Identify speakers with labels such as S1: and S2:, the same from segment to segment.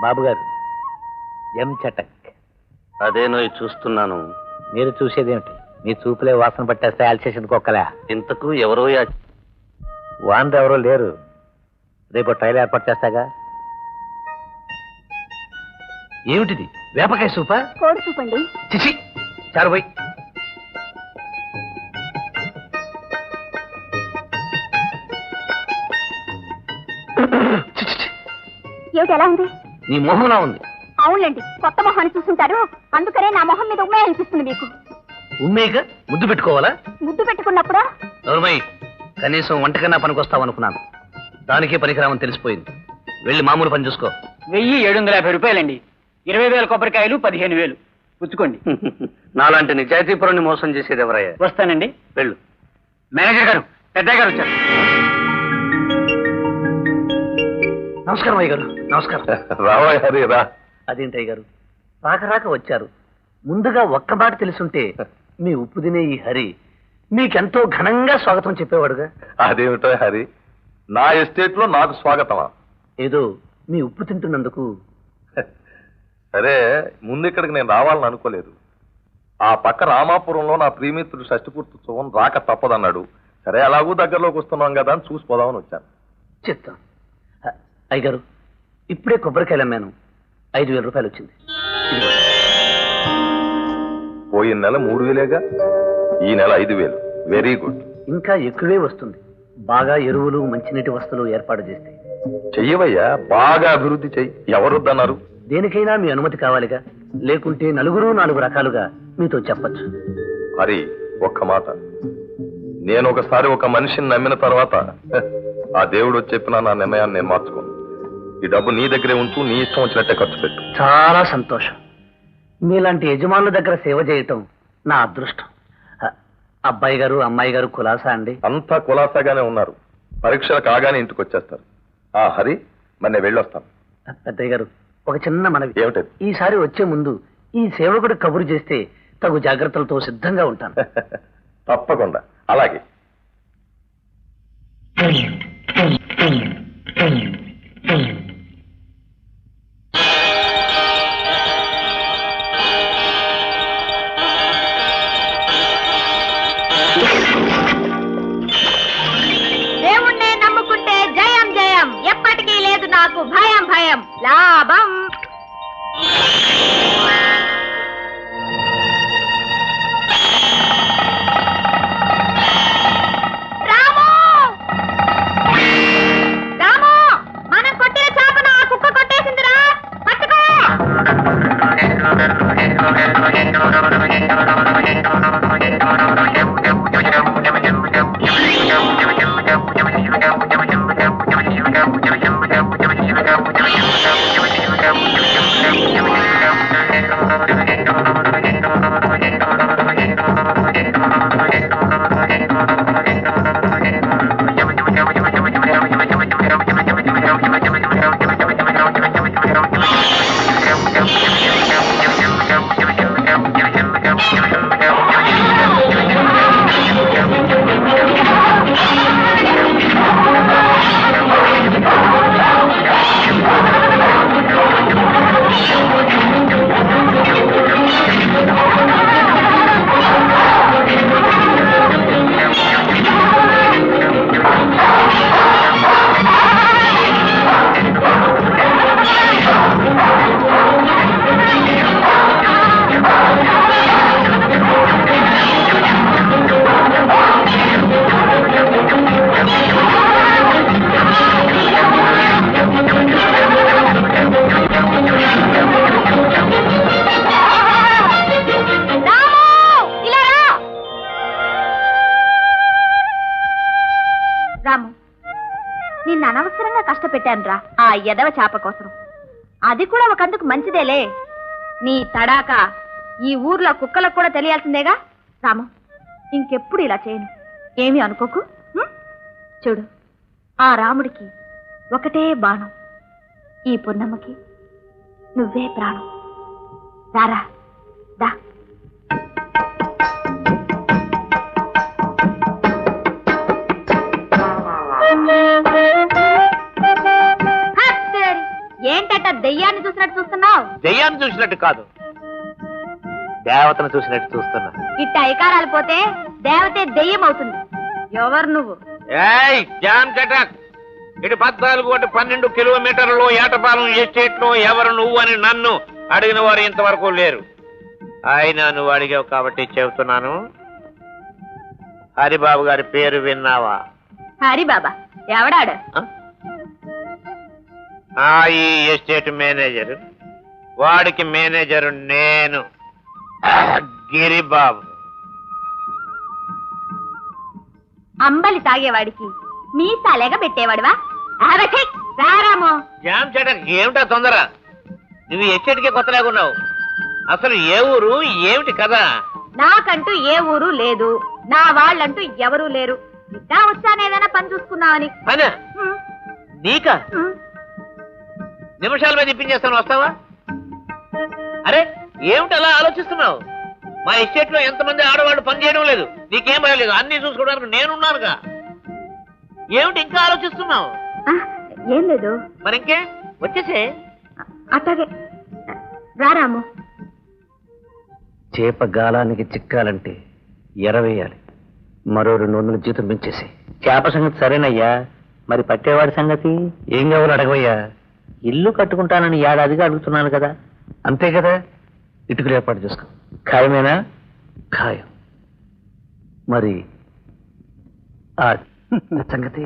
S1: బాబు గారు, ఎం చటక్.
S2: అదేనో చూస్తున్నాను.
S1: మీరు చూసేదేమిటి? మీ చూపులే వాసన పట్టేస్తే అల్సేషన్ కుక్కలే.
S2: ఇంతకు ఎవరో
S1: వానరు ఎవరో లేరు. రేపు ట్రైల్ ఏర్పాటు చేస్తాగా. ఏమిటిది? వేపకాయ సూపా?
S3: కోడి సూప్ అండి.
S1: చిచి, చారుపోయి.
S3: ఏమిటి ఎలా ఉంది?
S1: నీ మొహంలా ఉంది.
S3: అవునండి, కొత్త మొహాన్ని చూసుంటారు, అందుకనే నా మొహం మీద ఉమ్మే అనిపిస్తుంది మీకు.
S1: ఉమ్మేక ముద్దు పెట్టుకోవాలా?
S3: ముద్దు పెట్టుకున్నప్పుడా?
S1: నోర్మయ్య, కనీసం వంటకన్నా పనికొస్తావనుకున్నాను. దానికే పనికిరామని తెలిసిపోయింది. వెళ్ళి మామూలు పని చూసుకో.
S4: 1750 రూపాయలండి. 20,000 కొబ్బరికాయలు, 15,000 పుచ్చుకోండి.
S2: నాలాంటి నిజాయితీపురాన్ని మోసం చేసేది ఎవరయ్యా?
S4: వస్తానండి.
S2: వెళ్ళు.
S4: మేనేజర్ గారు, పెద్దయ్య గారు వచ్చారు.
S1: నమస్కారం అయ్య గారు. నమస్కారం.
S5: రావయ్య హరి రా.
S1: అదేంటి అయ్య గారు, రాక వచ్చారు. ముందుగా ఒక్క మాట తెలుసుంటే మీ ఉప్పు తినే ఈ హరి మీకెంతో ఘనంగా స్వాగతం చెప్పేవాడుగా.
S5: అదేమిటో హరి, నా ఎస్టేట్ లో నాకు స్వాగతమా?
S1: ఏదో మీ ఉప్పు తింటున్నందుకు.
S5: సరే, ముందు ఇక్కడికి నేను రావాలని అనుకోలేదు. ఆ పక్క రామాపురంలో నా ప్రియమిత్రుడు షష్టిపూర్తి ఉత్సవం రాక తప్పదన్నాడు. సరే, అలాగూ దగ్గరలోకి వస్తున్నాం కదా అని చూసిపోదామని వచ్చాను.
S1: చెప్తాం. అయ్యగారు, ఇప్పుడే కొబ్బరికాయలు అమ్మాను. 5,000 రూపాయలు వచ్చింది.
S5: పోయిన నెల 3,000గా, ఈ నెల 5,000. Very good.
S1: ఇంకా ఎక్కువే వస్తుంది, బాగా ఎరువులు మంచినీటి వస్తువులు ఏర్పాటు చేస్తే.
S5: చెయ్యవయ్యా, బాగా అభివృద్ధి చెయ్యి. ఎవరొద్దన్నారు?
S1: దేనికైనా మీ అనుమతి కావాలిగా, లేకుంటే 4 రకాలుగా మీతో చెప్పచ్చు.
S5: హరి, ఒక్క మాట. నేను ఒకసారి ఒక మనిషిని నమ్మిన తర్వాత ఆ దేవుడు చెప్పిన నా నిర్ణయాన్ని నేను మార్చుకోను. ఈ డబ్బు నీ దగ్గరే ఉంటూ నీ ఇష్టం వచ్చినట్టే ఖర్చు పెట్టు.
S1: చాలా సంతోషం. మీలాంటి యజమానుల దగ్గర సేవ చేయటం నా అదృష్టం. అబ్బాయి గారు, అమ్మాయి గారు కులాసా అండి?
S5: అంతా కులాసాగానే ఉన్నారు. పరీక్షలు కాగానే ఇంటికి వచ్చేస్తారు. ఆ హరి, మరి నేను వెళ్ళొస్తాను.
S1: పెద్దయ్య గారు, ఒక చిన్న మనవి.
S5: ఏమిటది?
S1: ఈసారి వచ్చే ముందు ఈ సేవకుడు కబురు చేస్తే తగు జాగ్రత్తలతో సిద్ధంగా ఉంటాను.
S5: తప్పకుండా. అలాగే.
S3: దేవుణ్ణే నమ్ముకుంటే జయం జయం, ఎప్పటికీ లేదు నాకు భయం భయం. లాభం. రాము, రాము, మనం కొట్టిన చేపను ఆ కుక్క కొట్టేసిందిరా, పట్టుకో. రాము, నిన్ను అనవసరంగా కష్టపెట్టానురా ఆ ఎదవ చేప కోసం. అది కూడా ఒకందుకు మంచిదేలే. నీ తడాక ఈ ఊర్లో కుక్కలకు కూడా తెలియాల్సిందేగా. రాము, ఇంకెప్పుడు ఇలా చేయను. ఏమీ అనుకోకు. చూడు, ఆ రాముడికి ఒకటే బాణం, ఈ పున్నమ్మకి నువ్వే ప్రాణం. రారా, దా. ఏంటట దెయ్యాన్ని చూసినట్టు చూస్తున్నావు?
S6: దెయ్యాన్ని చూసినట్టు కాదు, దేవతను చూసినట్టు చూస్తున్నా.
S3: ఇట్ట ఐకారాలు పోతే దేవతే దెయ్యం అవుతుంది. ఎవరు నువ్వు?
S6: ఏయ్ జామ్ చటక్, ఇటు 14 కిలోమీటర్లు ఏటపాలెం ఎస్టేట్ లో ఎవరు నువ్వు అని నన్ను అడిగిన వారు ఇంతవరకు లేరు. అయినా నువ్వు అడిగావు కాబట్టి చెబుతున్నాను. హరిబాబు గారి పేరు విన్నావా?
S3: హరిబాబా ఎవడాడు?
S6: ఈ ఎస్టేట్ మేనేజర్. వాడికి మేనేజరు నేను, గిరిబాబు.
S3: అంబలి తాగేవాడికి మీసాలేగా పెట్టేవాడువా? రారామో.
S6: జామ్ చటక్, ఏమిటా తొందర? నువ్వు ఎస్టేట్కే కొత్తలాగున్నావు. అసలు ఏ ఊరు, ఏమిటి కదా?
S3: నాకంటూ ఏ ఊరు లేదు, నా వాళ్ళంటూ ఎవరూ లేరు. ఇట్టా వచ్చానేదైనా పని చూసుకున్నావని.
S6: అనా నీకా? నిమిషాల మీద ఇప్పించేస్తాను, వస్తావా? అరే ఏమిటి అలా ఆలోచిస్తున్నావు? మా ఎస్టేట్ లో ఎంతమంది ఆడవాళ్ళు పని చేయడం లేదు, నీకేం భయలేదు, అన్ని చూసుకోవడానికి నేనున్నానుగా. ఏమిటి ఇంకా ఆలోచిస్తున్నావు?
S3: ఏం లేదు.
S6: మరి ఇంకే వచ్చేసే.
S3: అట్లాగే రారాము.
S1: చేప గాలానికి చిక్కాలంటే ఎరవేయాలి. మరో 200 జీతం పెంచేసి. చేప సంగతి సరేనయ్యా, మరి పట్టేవాడి సంగతి ఏం కావాలో అడగవయ్యా. ఇల్లు కట్టుకుంటానని ఏడాదిగా అడుగుతున్నాను కదా. అంతే కదా, ఇటుకలు ఏర్పాటు చేసుకో. ఖాయమేనా? ఖాయం. మరి ఆ సంగతి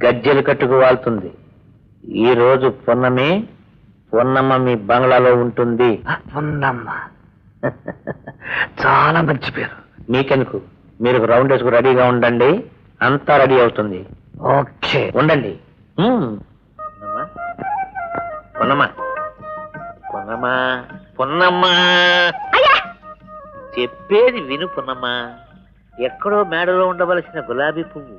S1: గజ్జెలు కట్టుకు వాళ్తుంది. ఈ రోజు పొన్నమ్మ మీ బంగ్లాలో ఉంటుంది. పొన్నమ్మ చాలా మంచి పేరు. మీకెందుకు, మీరు రౌండ్ వేసుకు రెడీగా ఉండండి, అంతా రెడీ అవుతుంది. ఓకే ఉండండి.
S6: పొన్నమ్మా చెప్పేది విను పొన్నమ్మా. ఎక్కడో మేడలో ఉండవలసిన గులాబీ పువ్వు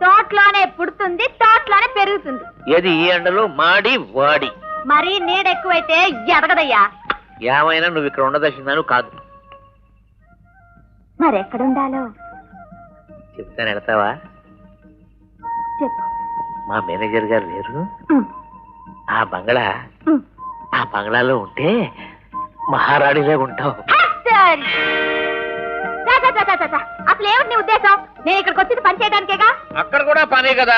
S3: తోటలోనే పుడుతుంది, తోటలోనే పెరుగుతుంది.
S6: ఏది ఈ ఎండలో మాడి వాడి.
S3: మరి నీడ ఎక్కువైతే ఎదగదయ్యా.
S6: ఏమైనా నువ్వు ఇక్కడ ఉండదలిసినాను కాదు.
S3: మరెక్కడుండాలో
S6: చెప్తాను, వెళ్తావా?
S3: చెప్పు.
S6: మా మేనేజర్ గారు లేరు, ఆ బంగ్లాలో ఉంటే మహారాణిలో ఉంటావు.
S3: అసలు ఏమిటి నీ ఉద్దేశం? నేను ఇక్కడికి వచ్చింది పని చేయడానికేగా.
S6: అక్కడ కూడా పనే కదా.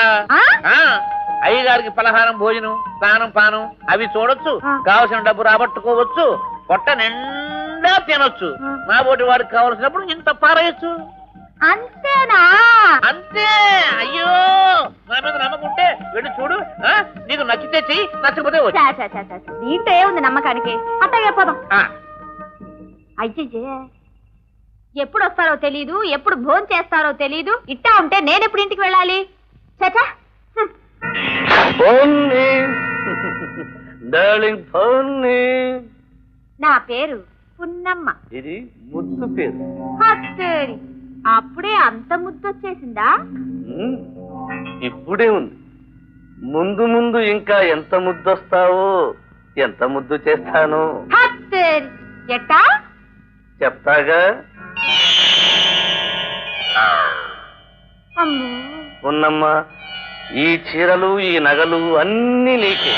S6: అయ్యగారికి పలహారం, భోజనం, స్నానం, పానం అవి చూడొచ్చు, కావలసిన డబ్బు రాబట్టుకోవచ్చు, పొట్ట నిండా తినొచ్చు. నా బోటి వాడికి కావలసినప్పుడు ఇంత పారేయచ్చు.
S3: అంతేనా?
S6: అంతే. అయ్యో నా మీద నమ్మకుంటే వెళ్ళి చూడు. నీకు నచ్చితే చెయ్యి, నచ్చకపోతే
S3: దీంట్లో ఏముంది నమ్మకానికి? అట్టగే పోదాం. అయ్యే ఎప్పుడు వస్తారో తెలీదు, ఎప్పుడు భోజనం చేస్తారో తెలీదు. ఇట్టా ఉంటే నేనెప్పుడు ఇంటికి వెళ్ళాలి? చచా. నా పేరు పున్నమ్మ.
S2: ఇది ముద్దు పేరు.
S3: అప్పుడే అంత ముద్దొచ్చేసిందా?
S2: ఇప్పుడే ఉంది, ముందు ముందు ఇంకా ఎంత ముద్దొస్తావో, ఎంత ముద్దు చేస్తాను
S3: ఎట్టా
S2: చెప్తాగా. ఉన్నమ్మా, ఈ చీరలు, ఈ నగలు అన్నీ నీకే.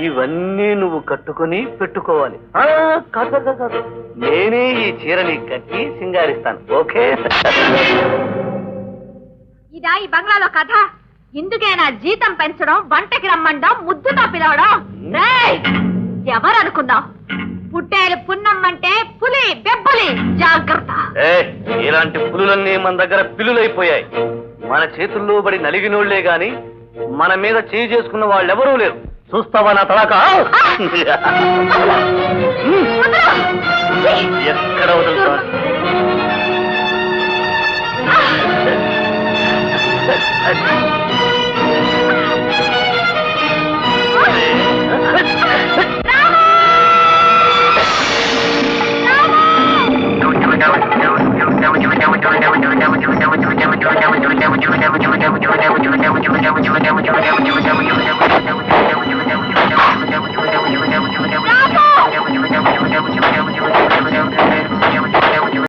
S2: ఇవన్నీ నువ్వు కట్టుకుని పెట్టుకోవాలి. కాదు, నేనే ఈ చీరని కట్టి సింగారిస్తాను. ఓకే?
S3: ఇదా ఈ బంగ్లాలో కథ? ఇందుకేనా జీతం పెంచడం, వంటకి రమ్మండం, ముద్దుతో పిలవడం? ఎవరు అనుకున్నావు? పుట్టేలు పున్నమ్మంటే పులి, బెబ్బలి. జాగ్రత్త.
S2: ఇలాంటి పులులన్నీ మన దగ్గర పిల్లులైపోయాయి. మన చేతుల్లో పడి నలిగినోళ్లే గాని మన మీద చేయి చేసుకున్న వాళ్ళెవరూ లేరు. చూస్తావా నా తలాక? ఎక్కడ వదులుతా?